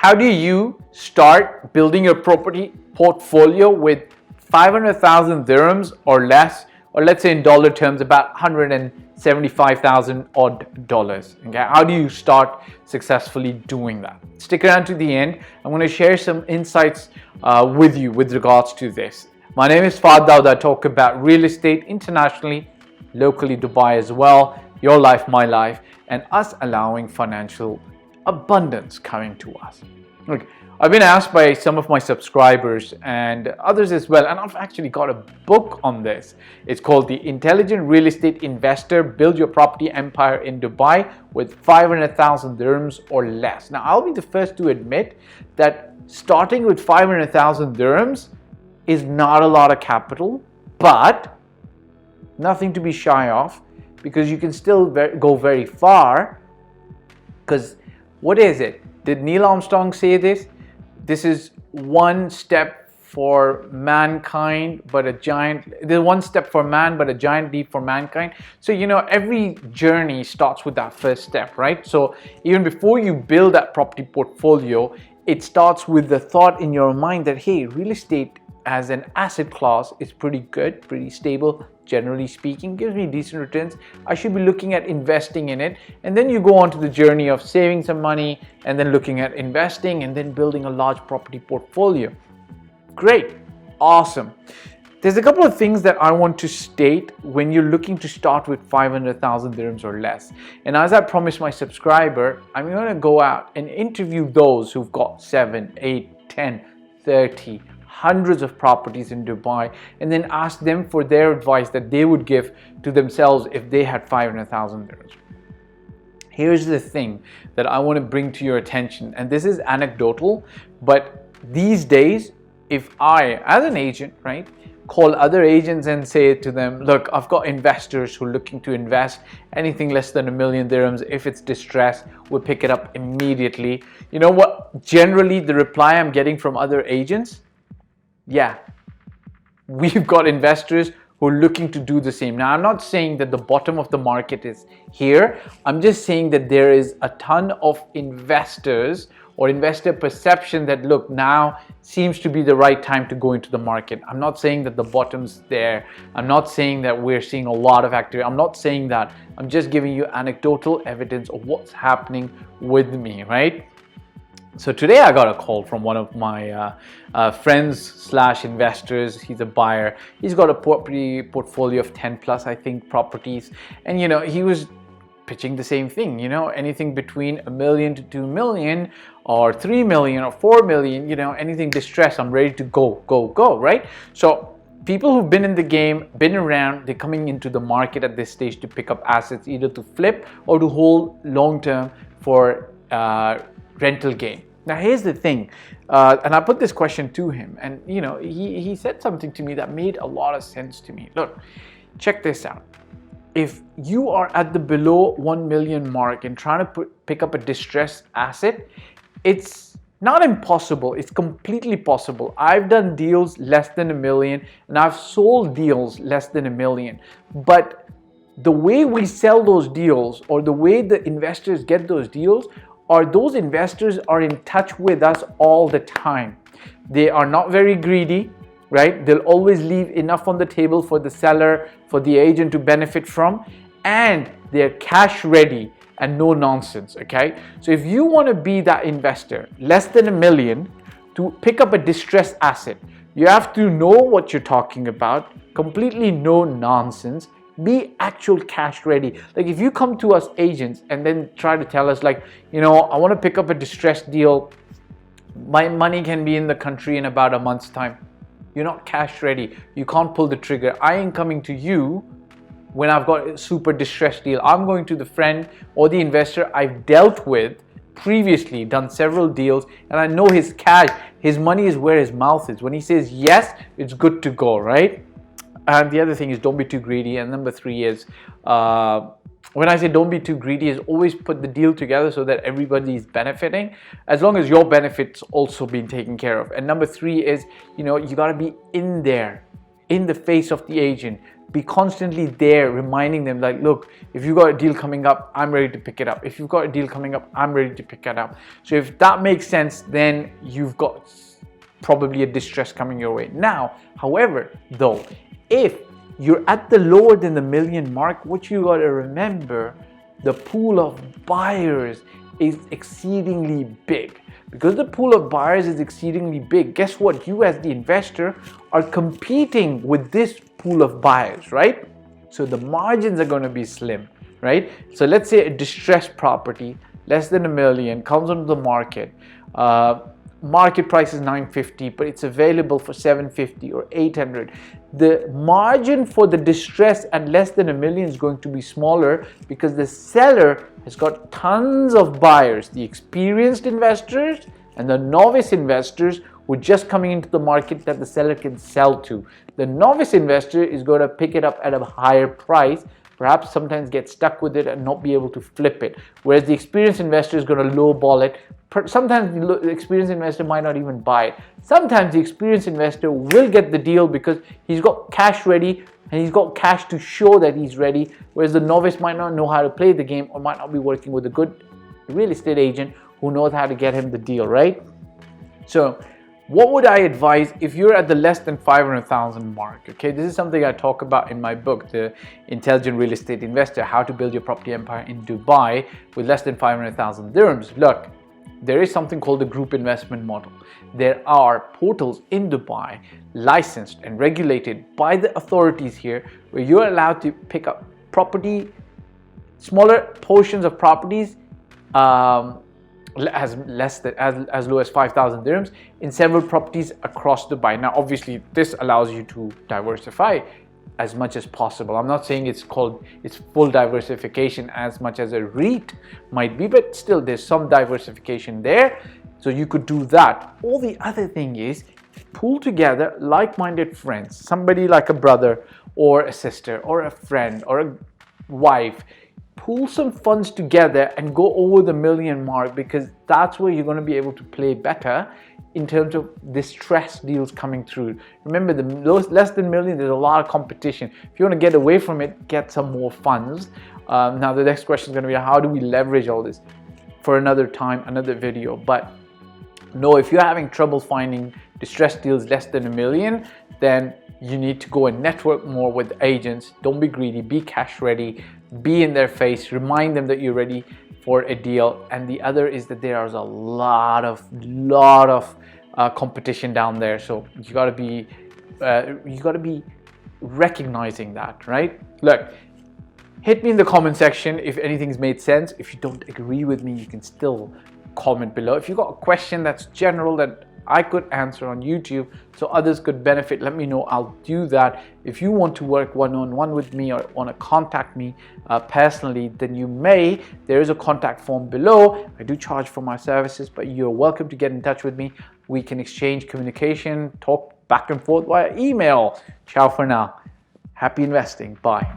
how do you start building your property portfolio with 500,000 dirhams or less, or let's say in dollar terms about 175,000 odd dollars? Okay, how do you start successfully doing that? Stick around to the end. I'm going to share some insights with you with regards to this. My name is Fahd Dawood. I talk about real estate internationally, locally, Dubai as well, your life, my life, and us allowing financial abundance coming to us. Look, I've been asked by some of my subscribers and others as well, and I've actually got a book on this. It's called The Intelligent Real Estate Investor: Build Your Property Empire in Dubai with 500,000 dirhams or less. Now, I'll be the first to admit that starting with 500,000 dirhams is not a lot of capital, but nothing to be shy of, because you can still go very far. Because what is it? Did Neil Armstrong say this? This is one step for mankind, but a giant, there's one step for man, but a giant leap for mankind. So, every journey starts with that first step, right? So even before you build that property portfolio, it starts with the thought in your mind that, hey, real estate as an asset class is pretty good, pretty stable, generally speaking, gives me decent returns. I should be looking at investing in it. And then you go on to the journey of saving some money and then looking at investing and then building a large property portfolio. Great, awesome. There's a couple of things that I want to state when you're looking to start with 500,000 dirhams or less. And as I promised my subscriber, I'm going to go out and interview those who've got 7, 8, 10, 30, hundreds of properties in Dubai, and then ask them for their advice that they would give to themselves if they had 500,000 dirhams. Here's the thing that I want to bring to your attention, and this is anecdotal, but these days, if I, as an agent, right, call other agents and say to them, look, I've got investors who are looking to invest anything less than 1 million dirhams. If it's distressed, we'll pick it up immediately. You know what? Generally, the reply I'm getting from other agents, yeah, we've got investors who are looking to do the same. Now, I'm not saying that the bottom of the market is here. I'm just saying that there is a ton of investors or investor perception that, look, now seems to be the right time to go into the market. I'm not saying that the bottom's there. I'm not saying that we're seeing a lot of activity. I'm not saying that. I'm just giving you anecdotal evidence of what's happening with me, right? So today I got a call from one of my friends / investors. He's a buyer. He's got a property portfolio of 10 plus, I think, properties. And, he was pitching the same thing, anything between 1 million to 2 million or 3 million or 4 million, anything distressed, I'm ready to go, right? So people who've been in the game, been around, they're coming into the market at this stage to pick up assets, either to flip or to hold long term for rental gain. Now, here's the thing, and I put this question to him, and he said something to me that made a lot of sense to me. Look, check this out. If you are at the below 1 million mark and trying to pick up a distressed asset, it's not impossible. It's completely possible. I've done deals less than 1 million, and I've sold deals less than 1 million. But the way we sell those deals, or the way the investors get those deals, are those investors are in touch with us all the time. They are not very greedy, right? They'll always leave enough on the table for the seller, for the agent to benefit from, and they're cash ready and no nonsense, okay? So if you want to be that investor, less than 1 million, to pick up a distressed asset, you have to know what you're talking about, completely no nonsense, be actual cash ready. Like, if you come to us agents and then try to tell us, like, I want to pick up a distressed deal, my money can be in the country in about a month's time. You're not cash ready. You can't pull the trigger. I ain't coming to you when I've got a super distressed deal. I'm going to the friend or the investor I've dealt with previously, done several deals, and I know his cash, his money is where his mouth is. When he says yes, it's good to go, right? And the other thing is, don't be too greedy. And number 3 is, when I say don't be too greedy, is always put the deal together so that everybody is benefiting, as long as your benefits also being taken care of. And number 3 is, you got to be in there. in the face of the agent. Be constantly there reminding them, like, look, if you've got a deal coming up, I'm ready to pick it up. If you've got a deal coming up, I'm ready to pick it up. So if that makes sense, then you've got probably a distress coming your way. Now, however, though, if you're at the lower than the million mark, what you got to remember, the pool of buyers is exceedingly big. Because the pool of buyers is exceedingly big, guess what? You as the investor are competing with this pool of buyers, right? So the margins are going to be slim, right? So let's say a distressed property, less than $1 million, comes onto the market. Market price is $950, but it's available for $750 or $800. The margin for the distress at less than $1 million is going to be smaller because the seller has got tons of buyers, the experienced investors and the novice investors who are just coming into the market that the seller can sell to. The novice investor is going to pick it up at a higher price, perhaps sometimes get stuck with it and not be able to flip it. Whereas the experienced investor is going to lowball it. Sometimes the experienced investor might not even buy it. Sometimes the experienced investor will get the deal because he's got cash ready and he's got cash to show that he's ready. Whereas the novice might not know how to play the game or might not be working with a good real estate agent who knows how to get him the deal, right? So what would I advise if you're at the less than 500,000 mark? Okay, this is something I talk about in my book, The Intelligent Real Estate Investor, How to Build Your Property Empire in Dubai with less than 500,000 dirhams. Look, there is something called the group investment model. There are portals in Dubai licensed and regulated by the authorities here where you're allowed to pick up property, smaller portions of properties as low as 5,000 dirhams in several properties across Dubai. Now, obviously, this allows you to diversify as much as possible. I'm not saying it's full diversification as much as a REIT might be, but still there's some diversification there. So you could do that. Or the other thing is pull together like-minded friends, somebody like a brother or a sister or a friend or a wife. Pull some funds together and go over the $1 million mark, because that's where you're going to be able to play better in terms of distressed deals coming through. Remember, less than $1 million, there's a lot of competition. If you want to get away from it, get some more funds. Now the next question is going to be, how do we leverage all this? For another time, another video. But no, if you're having trouble finding distressed deals less than $1 million, then you need to go and network more with agents. Don't be greedy, be cash ready, be in their face, remind them that you're ready for a deal. And the other is that there is a lot of competition down there. So you got to be recognizing that, right? Look, hit me in the comment section if anything's made sense. If you don't agree with me, you can still comment below. If you got a question that's general that I could answer on YouTube so others could benefit, let me know. I'll do that. If you want to work one-on-one with me or want to contact me personally, then you may. There is a contact form below. I do charge for my services, but you're welcome to get in touch with me. We can exchange communication, talk back and forth via email. Ciao for now. Happy investing. Bye.